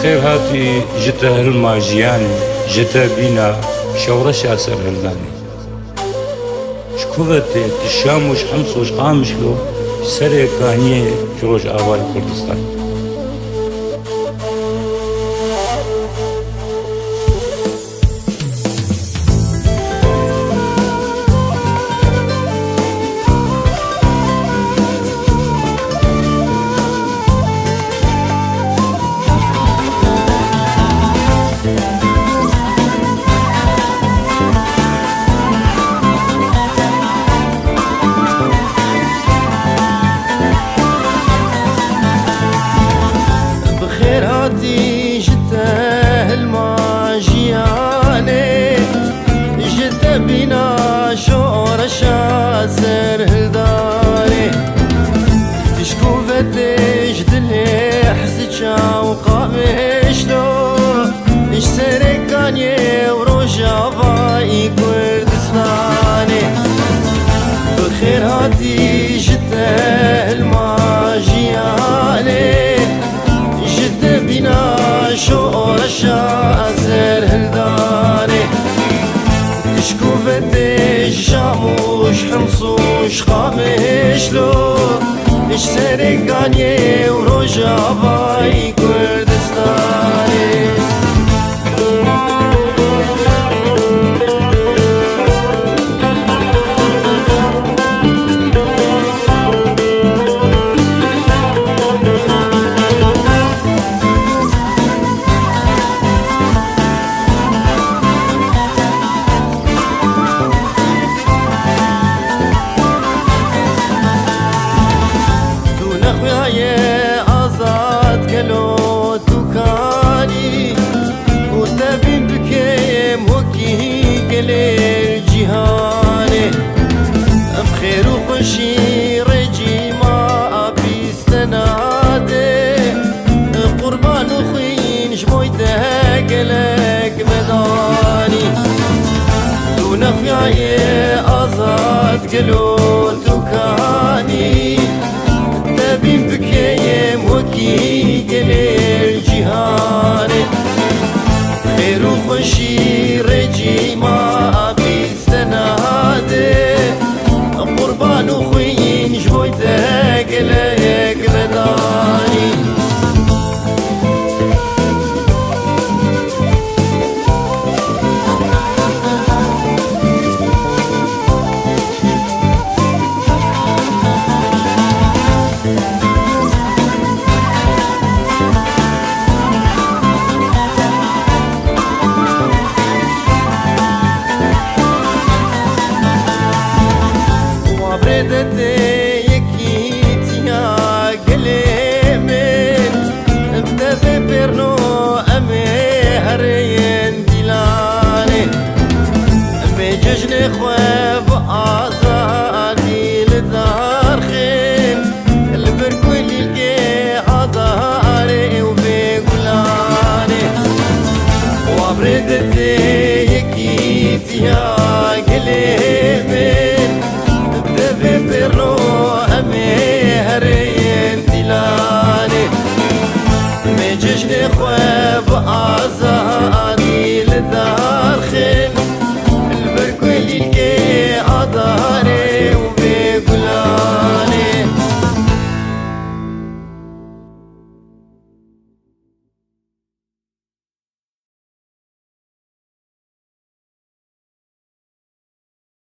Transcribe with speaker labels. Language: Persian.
Speaker 1: بخير هاتي جتا هالماجياني جتا بينا شورش أسر هلاني شكوفتي الشام وش حمص وش قامشلو سري كانية جروج آباي كردستان
Speaker 2: بنا شورش أسر هلداري تشكوفتش دلي حسجا وقامش له إش سرقاني وروجا باي كردستاني بخير هاتي جته الماجياني جته بنا شورش أسر هلداري شكوفتش شاموش حمصوش قامش له إش سرقاني وروجا باي كردستاني خوشی رجی ما بیستناده قربان خوین جمویته گلک بدانی تو نخیای آزاد گلو تو کانی تبین بکیم وکی گلر جهانه خیر و خوشی رجی ما بیستناده قربان خوين جويته قلق بداني خواب آزادی لدار خیم البركوي للقي عضاري وبيقولاني وبردتي يكيت يا قليمين بدبي برو أمي هرين تلاني مججني خواب